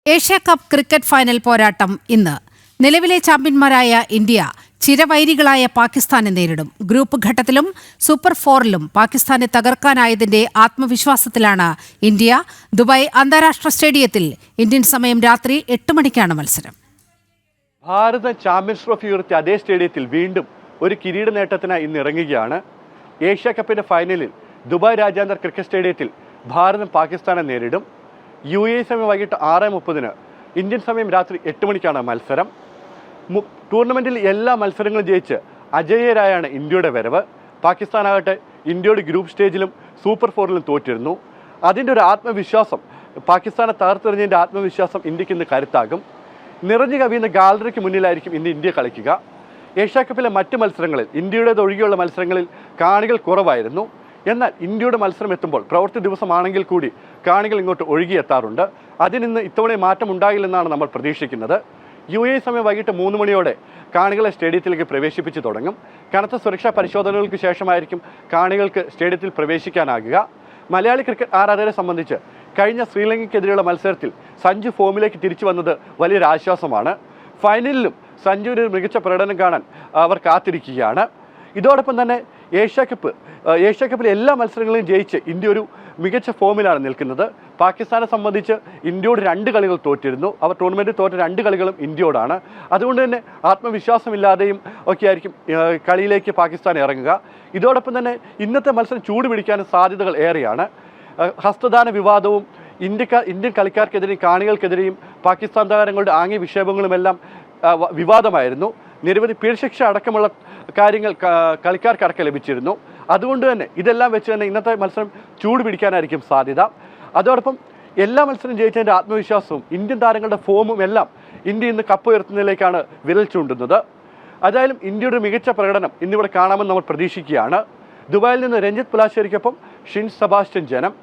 Asia cup cricket final പോരാട്ടം ഇന്ന്. നിലവിലെ ചാമ്പ്യന്മാരായ ഇന്ത്യ ചിരവൈരികളായ പാകിസ്ഥാനെ നേരിടും. ഗ്രൂപ്പ് ഘട്ടത്തിലും സൂപ്പർ ഫോറിലും പാകിസ്ഥാനെ തകർക്കാനായതിന്റെ ആത്മവിശ്വാസത്തിലാണ് ഇന്ത്യ. ദുബായ് അന്താരാഷ്ട്ര സ്റ്റേഡിയത്തിൽ ഇന്ത്യൻ സമയം രാത്രി 8 മണിക്കാണ് മത്സരം. ഭാരത ചാമ്പ്യൻസ് ട്രോഫി ഉയർത്തിയ അതേ സ്റ്റേഡിയത്തിൽ വീണ്ടും ഒരു കിരീട നേട്ടത്തിനായി ഇന്ന് ഇറങ്ങുകയാണ്. ഏഷ്യ കപ്പിന്റെ ഫൈനലിൽ ദുബായ് രാജ്യാന്തര ക്രിക്കറ്റ് സ്റ്റേഡിയത്തിൽ ഭാരതം പാകിസ്ഥാനെ നേരിടും. UAE സമയം വൈകിട്ട് 6:30, ഇന്ത്യൻ സമയം രാത്രി 8 മണിക്കാണ് മത്സരം. ടൂർണമെൻറ്റിൽ എല്ലാ മത്സരങ്ങളും ജയിച്ച് അജേയരായാണ് ഇന്ത്യയുടെ വരവ്. പാകിസ്ഥാനാകട്ടെ ഇന്ത്യയുടെ ഗ്രൂപ്പ് സ്റ്റേജിലും സൂപ്പർ ഫോറിലും തോറ്റിരുന്നു. അതിൻ്റെ ഒരു ആത്മവിശ്വാസം, പാകിസ്ഥാനെ തകർത്തെറിഞ്ഞതിൻ്റെ ആത്മവിശ്വാസം ഇന്ത്യക്ക് ഇന്ന് കരുത്താകും. നിറഞ്ഞു കവിയുന്ന ഗാലറിക്ക് മുന്നിലായിരിക്കും ഇന്ന് ഇന്ത്യ കളിക്കുക. ഏഷ്യ കപ്പിലെ മറ്റ് മത്സരങ്ങളിൽ ഇന്ത്യയുടേതൊഴികെയുള്ള മത്സരങ്ങളിൽ കാണികൾ കുറവായിരുന്നു. എന്നാൽ ഇന്ത്യയുടെ മത്സരം എത്തുമ്പോൾ പ്രവൃത്തി ദിവസമാണെങ്കിൽ കൂടി കാണികൾ ഇങ്ങോട്ട് ഒഴുകിയെത്താറുണ്ട്. അതിനിന്ന് ഇത്തവണ മാറ്റം ഉണ്ടാകില്ലെന്നാണ് നമ്മൾ പ്രതീക്ഷിക്കുന്നത്. UAE സമയം വൈകിട്ട് 3 മണിയോടെ കാണികളെ സ്റ്റേഡിയത്തിലേക്ക് പ്രവേശിപ്പിച്ച് തുടങ്ങും. കനത്ത സുരക്ഷാ പരിശോധനകൾക്ക് ശേഷമായിരിക്കും കാണികൾക്ക് സ്റ്റേഡിയത്തിൽ പ്രവേശിക്കാനാകുക. മലയാളി ക്രിക്കറ്റ് ആരാധകരെ സംബന്ധിച്ച് കഴിഞ്ഞ ശ്രീലങ്കയ്ക്കെതിരെയുള്ള മത്സരത്തിൽ സഞ്ജു ഫോമിലേക്ക് തിരിച്ചു വന്നത് വലിയൊരു ആശ്വാസമാണ്. ഫൈനലിലും സഞ്ജുവിന് ഒരു മികച്ച പ്രകടനം കാണാൻ അവർ കാത്തിരിക്കുകയാണ്. ഇതോടൊപ്പം തന്നെ ഏഷ്യ കപ്പിലെ എല്ലാ മത്സരങ്ങളെയും ജയിച്ച് ഇന്ത്യ ഒരു മികച്ച ഫോമിലാണ് നിൽക്കുന്നത്. പാകിസ്ഥാനെ സംബന്ധിച്ച് ഇന്ത്യയോട് 2 കളികൾ തോറ്റിരുന്നു. അവർ ടൂർണമെൻറ്റിൽ തോറ്റ 2 കളികളും ഇന്ത്യയോടാണ്. അതുകൊണ്ട് തന്നെ ആത്മവിശ്വാസമില്ലാതെയും ഒക്കെ ആയിരിക്കും കളിയിലേക്ക് പാകിസ്ഥാൻ ഇറങ്ങുക. ഇതോടൊപ്പം തന്നെ ഇന്നത്തെ മത്സരം ചൂടുപിടിക്കാനും സാധ്യതകൾ ഏറെയാണ്. ഹസ്തദാന വിവാദവും ഇന്ത്യൻ കളിക്കാർക്കെതിരെയും കാണികൾക്കെതിരെയും പാകിസ്ഥാൻ താരങ്ങളുടെ ആംഗ്യ വിക്ഷേപങ്ങളുമെല്ലാം വിവാദമായിരുന്നു. നിരവധി പിഴശിക്ഷ അടക്കമുള്ള കാര്യങ്ങൾ കളിക്കാർക്കടക്കം ലഭിച്ചിരുന്നു. അതുകൊണ്ട് തന്നെ ഇതെല്ലാം വെച്ച് തന്നെ ഇന്നത്തെ മത്സരം ചൂട് പിടിക്കാനായിരിക്കും സാധ്യത. അതോടൊപ്പം എല്ലാ മത്സരം ജയിച്ചതിൻ്റെ ആത്മവിശ്വാസവും ഇന്ത്യൻ താരങ്ങളുടെ ഫോമും എല്ലാം ഇന്ത്യ ഇന്ന് കപ്പ് ഉയർത്തുന്നതിലേക്കാണ് വിരൽ ചൂണ്ടുന്നത്. അതായാലും ഇന്ത്യയുടെ മികച്ച പ്രകടനം ഇന്നിവിടെ കാണാമെന്ന് നമ്മൾ പ്രതീക്ഷിക്കുകയാണ്. ദുബായിൽ നിന്ന് രഞ്ജിത്ത് പുലാശ്ശേരിക്കൊപ്പം ഷിൻ സെബാസ്റ്റ്യൻ ജനം.